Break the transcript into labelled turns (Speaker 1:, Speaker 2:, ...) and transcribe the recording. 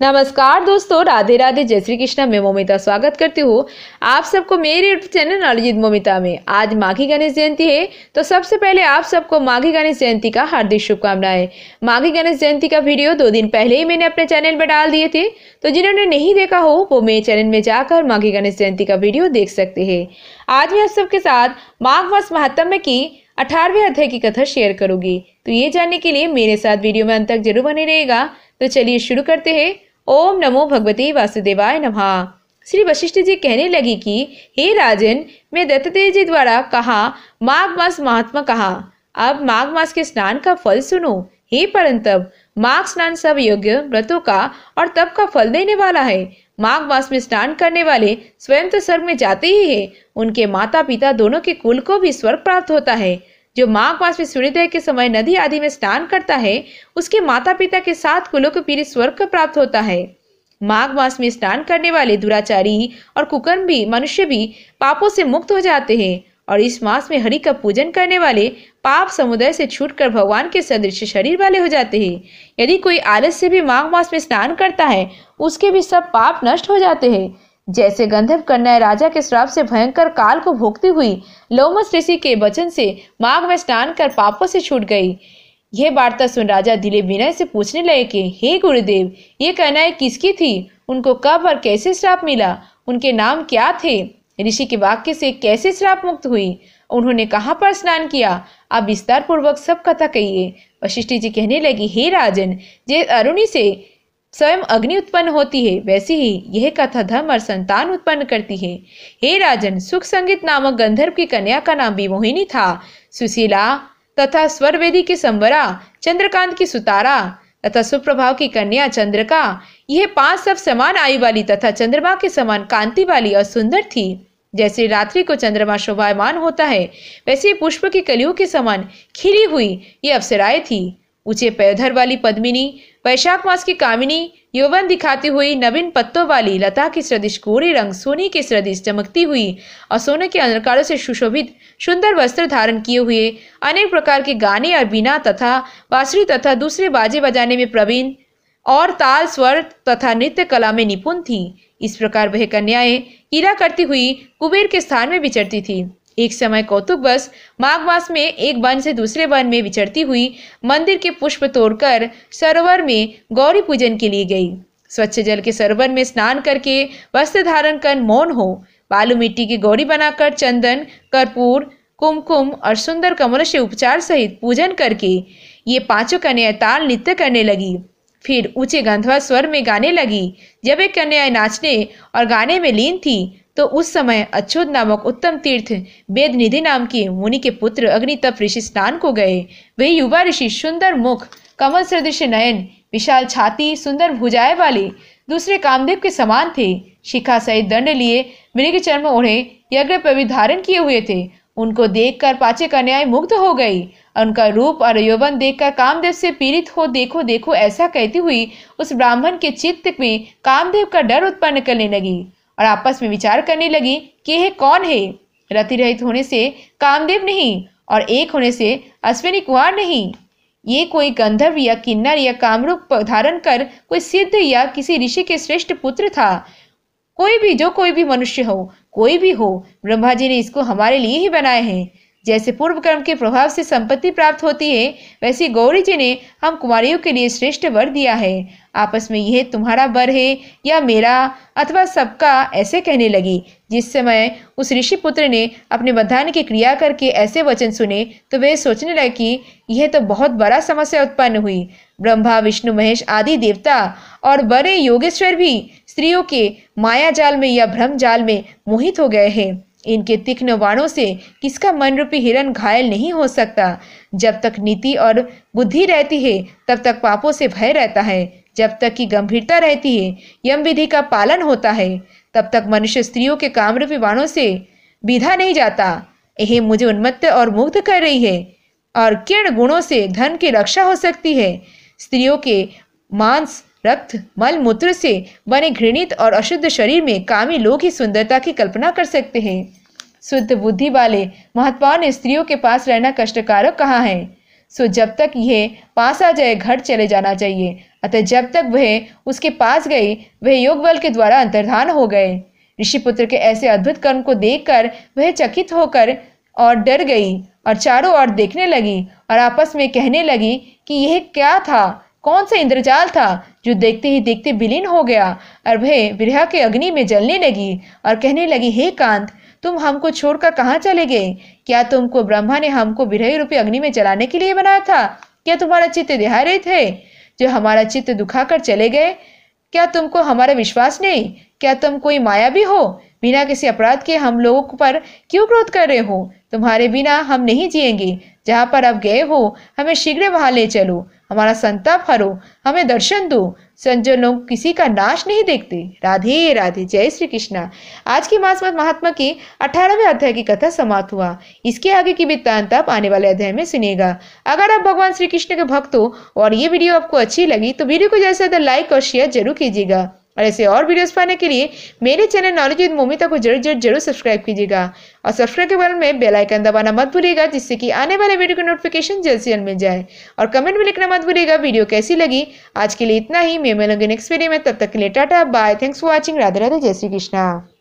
Speaker 1: नमस्कार दोस्तों, राधे राधे, जय श्री कृष्णा। मैं मोमिता स्वागत करती हूँ आप सबको मेरे यूट्यूब चैनल नॉलेज मोमिता में। आज माघी गणेश जयंती है, तो सबसे पहले आप सबको माघी गणेश जयंती का हार्दिक शुभकामनाएं। माघी गणेश जयंती का वीडियो 2 दिन पहले ही मैंने अपने चैनल पर डाल दिए थे, तो जिन्होंने नहीं देखा हो वो मेरे चैनल में जाकर माघी गणेश जयंती का वीडियो देख सकते हैं। आज मैं आप सबके साथ माघ मास महात्म्य की 18वें अध्याय की कथा शेयर करूंगी, तो ये जानने के लिए मेरे साथ वीडियो में अंत तक जरूर बने रहेगा। तो चलिए शुरू करते हैं। ओम नमो भगवते वासुदेवाय नमः। श्री वशिष्ठ जी कहने लगी कि हे राजन, मैं दत्तात्रेय जी द्वारा कहा माघ मास महात्मा कहा, अब माघ मास के स्नान का फल सुनो। हे परंतप, माघ स्नान सब योग्य व्रतों का और तप का फल देने वाला है। माघ मास में स्नान करने वाले स्वयं तो स्वर्ग में जाते ही है, उनके माता पिता दोनों के कुल को भी स्वर्ग प्राप्त होता है। जो माघ मास में सूर्योदय के समय नदी आदि में स्नान करता है, उसके माता पिता के 7 कुलों को पीड़ित स्वर्ग प्राप्त होता है। माघ मास में स्नान करने वाले दुराचारी और कुकर्म भी मनुष्य भी पापों से मुक्त हो जाते हैं, और इस मास में हरि का पूजन करने वाले पाप समुदाय से छूटकर भगवान के सदृश शरीर वाले हो जाते हैं। यदि कोई आलस से भी माघ मास में स्नान करता है, उसके भी सब पाप नष्ट हो जाते हैं। जैसे गंधर्व कन्या राजा के श्राप से भयंकर काल को भोगती हुई लोमस ऋषि के वचन से माघ में स्नान कर पापों से छूट गई। यह वार्ता सुन राजा दिलीप विनय से पूछने लगे कि हे गुरुदेव, ये कन्याएं किसकी थी? उनको कब और कैसे श्राप मिला? उनके नाम क्या थे? ऋषि के वाक्य से कैसे श्राप मुक्त हुई? उन्होंने कहाँ पर स्नान किया? आप विस्तार पूर्वक सब कथा कहिए। वशिष्ठ जी कहने लगी, हे राजन, जे अरुणी से स्वयं अग्नि उत्पन्न होती है, वैसे ही यह कथा धर्म और संतान उत्पन्न करती है। हे राजन, सुख संगीत नामक गंधर्व की कन्या का नाम विमोहिनी था। सुशीला तथा स्वरवेदी की संवरा, चंद्रकांत की सुतारा तथा सुप्रभाव की कन्या चंद्रका, यह 5 सब समान आयु वाली तथा चंद्रमा के समान कांति वाली और सुंदर थी। जैसे रात्रि को चंद्रमा शोभायमान होता है, वैसे पुष्प की कलियों के समान खिली हुई ये अप्सराएं थी। ऊंचे पैधर वाली पद्मिनी, वैशाख मास की कामिनी, यौवन दिखाती हुई नवीन पत्तों वाली लता की सदृश गोरे रंग सोने के सदृश चमकती हुई और सोने के अलंकारों से सुशोभित सुंदर वस्त्र धारण किए हुए, अनेक प्रकार के गाने और बीना तथा बांसुरी तथा दूसरे बाजे बजाने में प्रवीण और ताल स्वर तथा नृत्य कला में निपुण थी। इस प्रकार वह कन्याएं कीड़ा करती हुई कुबेर के स्थान में विचरती थी। एक समय कौतुकवश माघ मास में एक वन से दूसरे वन में विचरती हुई मंदिर के पुष्प तोड़कर सरोवर में गौरी पूजन के लिए गई। स्वच्छ जल के सरोवर में स्नान करके वस्त्र धारण कर मौन हो बालू मिट्टी की गौरी बनाकर चंदन, कर्पूर, कुमकुम और सुंदर कमलों से उपचार सहित पूजन करके ये 5 कन्याएं ताल नृत्य करने लगी। फिर ऊंचे गंधर्व स्वर में गाने लगी। जब एक कन्याएं नाचने और गाने में लीन थी, तो उस समय अच्युत नामक उत्तम तीर्थ वेद निधि नाम के मुनि के पुत्र अग्नितप ऋषि स्नान को गए। वे युवा ऋषि सुंदर मुख, कमल सदृश नयन, विशाल छाती, सुंदर भुजाएं वाले दूसरे कामदेव के समान थे। शिखा सहित दंड लिए मृग चर्म ओढ़े यज्ञ पवित्र धारण किए हुए थे। उनको देखकर 5 कन्याएं मुग्ध हो गई और उनका रूप और यौवन देखकर कामदेव से पीड़ित हो देखो देखो ऐसा कहती हुई उस ब्राह्मण के चित्त में कामदेव का डर उत्पन्न करने लगी और आपस में विचार करने लगी कि यह कौन है? रति रहित होने से कामदेव नहीं और एक होने से अश्विनी कुमार नहीं। ये कोई गंधर्व या किन्नर या कामरूप धारण कर कोई सिद्ध या किसी ऋषि के श्रेष्ठ पुत्र था। कोई भी मनुष्य हो, कोई भी हो, ब्रह्मा जी ने इसको हमारे लिए ही बनाए हैं। जैसे पूर्व कर्म के प्रभाव से संपत्ति प्राप्त होती है, वैसे गौरी जी ने हम कुमारियों के लिए श्रेष्ठ वर दिया है। आपस में यह तुम्हारा वर है या मेरा अथवा सबका, ऐसे कहने लगी। जिस समय उस ऋषि पुत्र ने अपने वरदान की क्रिया करके ऐसे वचन सुने, तो वे सोचने लगे कि यह तो बहुत बड़ा समस्या उत्पन्न हुई। ब्रह्मा, विष्णु, महेश आदि देवता और बड़े योगेश्वर भी स्त्रियों के माया जाल में या भ्रम जाल में मोहित हो गए हैं। इनके तीक्ष्ण बाणों से किसका मन रूपी हिरण घायल नहीं हो सकता। जब तक नीति और बुद्धि रहती है, तब तक पापों से भय रहता है। जब तक की गंभीरता रहती है, यम विधि का पालन होता है, तब तक मनुष्य स्त्रियों के कामरूपी बाणों से बीधा नहीं जाता। यह मुझे उन्मत्त और मुग्ध कर रही है। और किन गुणों से धन की रक्षा हो सकती है? स्त्रियों के मांस, रक्त, मल मूत्र से बने घृणित और अशुद्ध शरीर में कामी लोग ही सुंदरता की कल्पना कर सकते हैं। शुद्ध बुद्धि वाले महात्माओं ने स्त्रियों के पास रहना कष्टकारक कहा है। सो जब तक यह पास आ जाए घर चले जाना चाहिए। अतः जब तक वह उसके पास गई वह योग बल के द्वारा अंतर्धान हो गए। ऋषिपुत्र के ऐसे अद्भुत कर्म को देखकर वह चकित होकर और डर गई और चारों ओर देखने लगी और आपस में कहने लगी कि यह क्या था, कौन सा इंद्रजाल था जो देखते ही देखते विलीन हो गया। और वह विरह के अग्नि में जलने लगी और कहने लगी, हे कांत, तुम हमको छोड़कर कहाँ चले गए? क्या तुमको ब्रह्मा ने हमको विरह रूपी अग्नि में जलाने के लिए बनाया था? क्या तुम्हारा चित्त देहारहित है जो हमारा चित्त दुखाकर चले गए? क्या तुमको हमारा विश्वास नहीं? क्या तुम कोई मायावी हो? बिना किसी अपराध के हम लोगों पर क्यों क्रोध कर रहे हो? तुम्हारे बिना हम नहीं जिएंगे। जहाँ पर अब गए हो हमें शीघ्र वहां ले चलो, हमारा संताप हरो, हमें दर्शन दो। संजन लोग किसी का नाश नहीं देखते। राधे राधे। जय श्री कृष्णा। आज की मासमत महात्मा की 18वें अध्याय की कथा समाप्त हुआ। इसके आगे की वृत्तांत आप आने वाले अध्याय में सुनिएगा। अगर आप भगवान श्री कृष्ण के भक्त हो और ये वीडियो आपको अच्छी लगी तो वीडियो को जैसे लाइक और शेयर जरूर कीजिएगा और ऐसे और वीडियोस पाने के लिए मेरे चैनल नॉलेज विद मोमिता को जरूर सब्सक्राइब कीजिएगा और सब्सक्राइब के बटन में बेल आइकन दबाना मत भूलिएगा, जिससे कि आने वाले वीडियो की नोटिफिकेशन जल्द से जल्द मिल जाए। और कमेंट में लिखना मत भूलिएगा वीडियो कैसी लगी। आज के लिए इतना ही। मैं मिलूंगी नेक्स्ट वीडियो में, तब तक के लिए tata bye. Thanks for watching. Radhe Radhe. जय श्री कृष्णा।